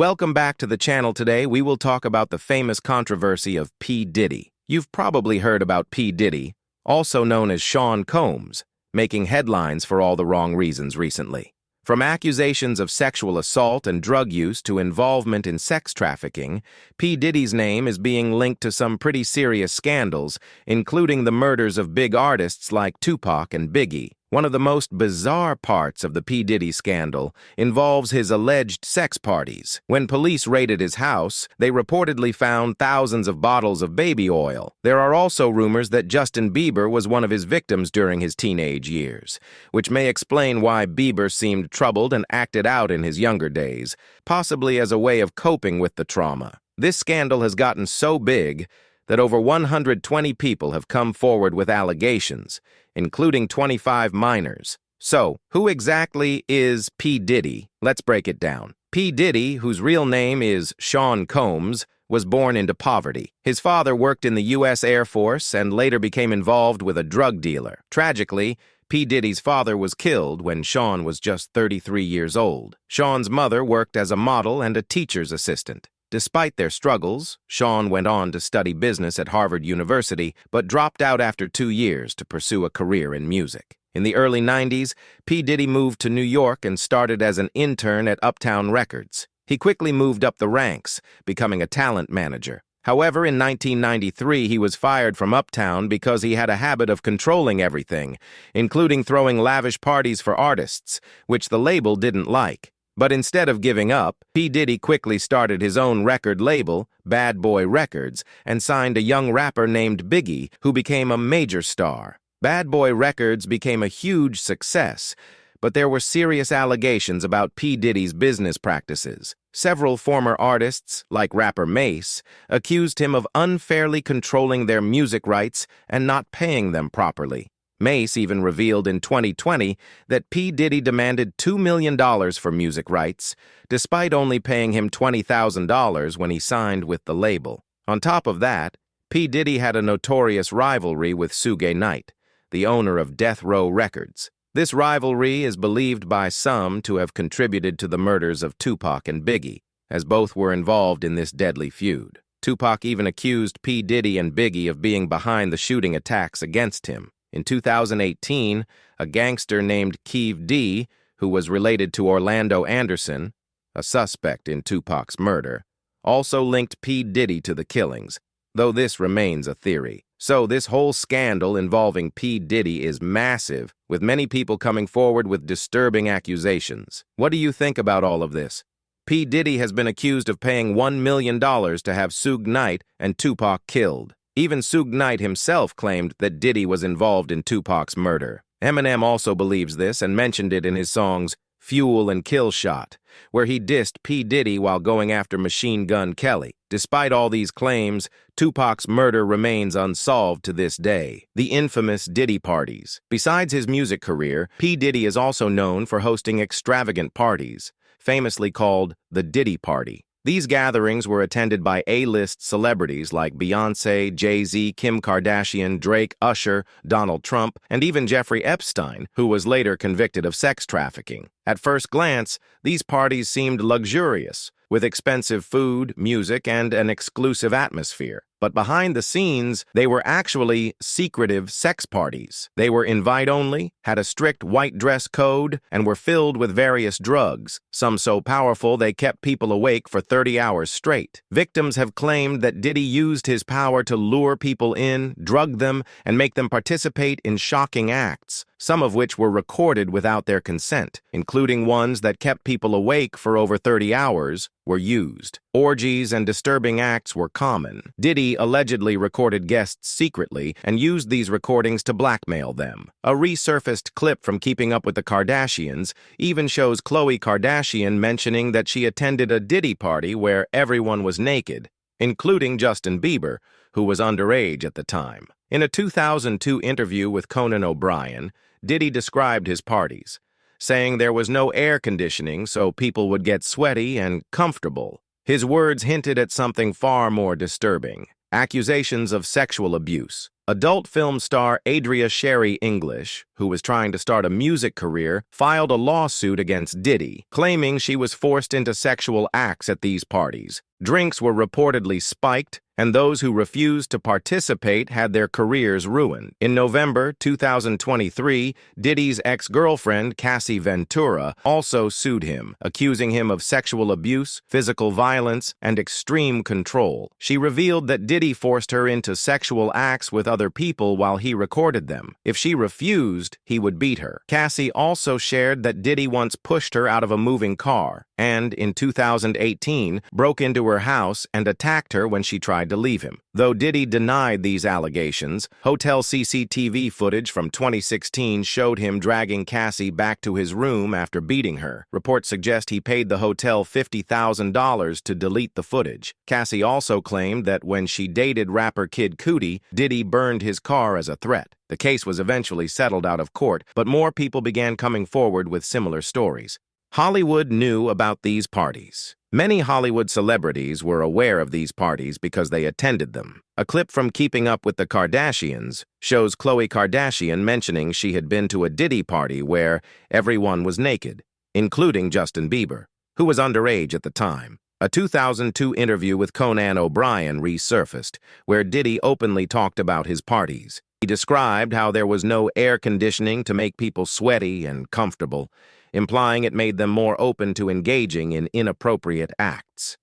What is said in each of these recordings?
Welcome back to the channel. Today we will talk about the famous controversy of P. Diddy. You've probably heard about P. Diddy, also known as Sean Combs, making headlines for all the wrong reasons recently. From accusations of sexual assault and drug use to involvement in sex trafficking, P. Diddy's name is being linked to some pretty serious scandals, including the murders of big artists like Tupac and Biggie. One of the most bizarre parts of the P. Diddy scandal involves his alleged sex parties. When police raided his house, they reportedly found thousands of bottles of baby oil. There are also rumors that Justin Bieber was one of his victims during his teenage years, which may explain why Bieber seemed troubled and acted out in his younger days, possibly as a way of coping with the trauma. This scandal has gotten so big that over 120 people have come forward with allegations, including 25 minors. So, who exactly is P. Diddy? Let's break it down. P. Diddy, whose real name is Sean Combs, was born into poverty. His father worked in the U.S. Air Force and later became involved with a drug dealer. Tragically, P. Diddy's father was killed when Sean was just 33 years old. Sean's mother worked as a model and a teacher's assistant. Despite their struggles, Sean went on to study business at Harvard University, but dropped out after 2 years to pursue a career in music. In the early 90s, P. Diddy moved to New York and started as an intern at Uptown Records. He quickly moved up the ranks, becoming a talent manager. However, in 1993, he was fired from Uptown because he had a habit of controlling everything, including throwing lavish parties for artists, which the label didn't like. But instead of giving up, P. Diddy quickly started his own record label, Bad Boy Records, and signed a young rapper named Biggie, who became a major star. Bad Boy Records became a huge success, but there were serious allegations about P. Diddy's business practices. Several former artists, like rapper Mase, accused him of unfairly controlling their music rights and not paying them properly. Mase even revealed in 2020 that P. Diddy demanded $2 million for music rights, despite only paying him $20,000 when he signed with the label. On top of that, P. Diddy had a notorious rivalry with Suge Knight, the owner of Death Row Records. This rivalry is believed by some to have contributed to the murders of Tupac and Biggie, as both were involved in this deadly feud. Tupac even accused P. Diddy and Biggie of being behind the shooting attacks against him. In 2018, a gangster named Keev D, who was related to Orlando Anderson, a suspect in Tupac's murder, also linked P. Diddy to the killings, though this remains a theory. So this whole scandal involving P. Diddy is massive, with many people coming forward with disturbing accusations. What do you think about all of this? P. Diddy has been accused of paying $1 million to have Suge Knight and Tupac killed. Even Suge Knight himself claimed that Diddy was involved in Tupac's murder. Eminem also believes this and mentioned it in his songs Fuel and Kill Shot, where he dissed P. Diddy while going after Machine Gun Kelly. Despite all these claims, Tupac's murder remains unsolved to this day. The infamous Diddy parties. Besides his music career, P. Diddy is also known for hosting extravagant parties, famously called the Diddy Party. These gatherings were attended by A-list celebrities like Beyoncé, Jay-Z, Kim Kardashian, Drake, Usher, Donald Trump, and even Jeffrey Epstein, who was later convicted of sex trafficking. At first glance, these parties seemed luxurious, with expensive food, music, and an exclusive atmosphere. But behind the scenes, they were actually secretive sex parties. They were invite-only, had a strict white dress code, and were filled with various drugs, some so powerful they kept people awake for 30 hours straight. Victims have claimed that Diddy used his power to lure people in, drug them, and make them participate in shocking acts, some of which were recorded without their consent, including ones that kept people awake for over 30 hours, were used. Orgies and disturbing acts were common. Diddy allegedly recorded guests secretly and used these recordings to blackmail them. A resurfaced clip from Keeping Up with the Kardashians even shows Khloe Kardashian mentioning that she attended a Diddy party where everyone was naked, including Justin Bieber, who was underage at the time. In a 2002 interview with Conan O'Brien, Diddy described his parties, saying there was no air conditioning so people would get sweaty and comfortable. His words hinted at something far more disturbing: accusations of sexual abuse. Adult film star Adria Sherry English, who was trying to start a music career, filed a lawsuit against Diddy, claiming she was forced into sexual acts at these parties. Drinks were reportedly spiked, and those who refused to participate had their careers ruined. In November 2023, Diddy's ex-girlfriend, Cassie Ventura, also sued him, accusing him of sexual abuse, physical violence, and extreme control. She revealed that Diddy forced her into sexual acts with other people while he recorded them. If she refused, he would beat her. Cassie also shared that Diddy once pushed her out of a moving car and, in 2018, broke into her house and attacked her when she tried to leave him. Though Diddy denied these allegations, hotel CCTV footage from 2016 showed him dragging Cassie back to his room after beating her. Reports suggest he paid the hotel $50,000 to delete the footage. Cassie also claimed that when she dated rapper Kid Cudi, Diddy burned his car as a threat. The case was eventually settled out of court, but more people began coming forward with similar stories. Hollywood knew about these parties. Many Hollywood celebrities were aware of these parties because they attended them. A clip from Keeping Up with the Kardashians shows Khloe Kardashian mentioning she had been to a Diddy party where everyone was naked, including Justin Bieber, who was underage at the time. A 2002 interview with Conan O'Brien resurfaced, where Diddy openly talked about his parties. He described how there was no air conditioning to make people sweaty and comfortable, implying it made them more open to engaging in inappropriate acts.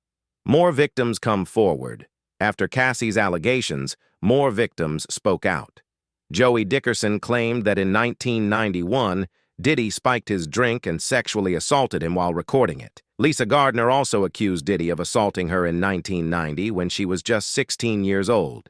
More victims come forward. After Cassie's allegations, more victims spoke out. Joey Dickerson claimed that in 1991, Diddy spiked his drink and sexually assaulted him while recording it. Lisa Gardner also accused Diddy of assaulting her in 1990 when she was just 16 years old.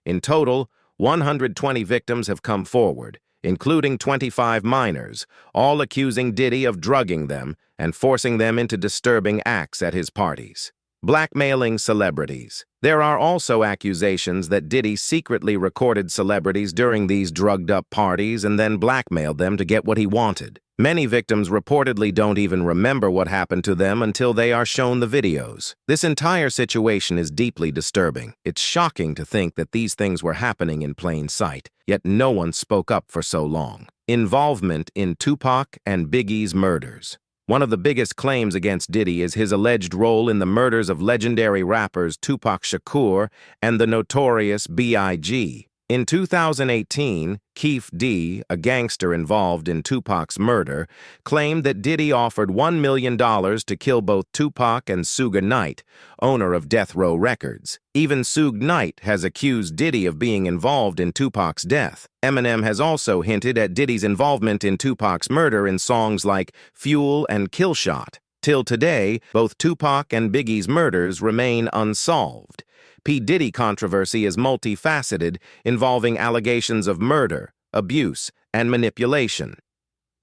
In total, 120 victims have come forward, including 25 minors, all accusing Diddy of drugging them and forcing them into disturbing acts at his parties. Blackmailing celebrities. There are also accusations that Diddy secretly recorded celebrities during these drugged-up parties and then blackmailed them to get what he wanted. Many victims reportedly don't even remember what happened to them until they are shown the videos. This entire situation is deeply disturbing. It's shocking to think that these things were happening in plain sight, yet no one spoke up for so long. Involvement in Tupac and Biggie's murders. One of the biggest claims against Diddy is his alleged role in the murders of legendary rappers Tupac Shakur and the notorious B.I.G. In 2018, Keefe D., a gangster involved in Tupac's murder, claimed that Diddy offered $1 million to kill both Tupac and Suge Knight, owner of Death Row Records. Even Suge Knight has accused Diddy of being involved in Tupac's death. Eminem has also hinted at Diddy's involvement in Tupac's murder in songs like Fuel and Kill Shot. Till today, both Tupac and Biggie's murders remain unsolved. P. Diddy controversy is multifaceted, involving allegations of murder, abuse, and manipulation.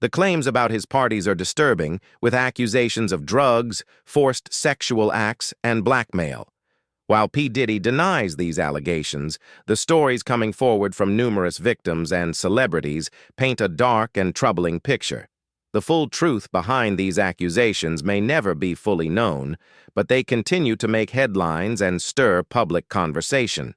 The claims about his parties are disturbing, with accusations of drugs, forced sexual acts, and blackmail. While P. Diddy denies these allegations, the stories coming forward from numerous victims and celebrities paint a dark and troubling picture. The full truth behind these accusations may never be fully known, but they continue to make headlines and stir public conversation.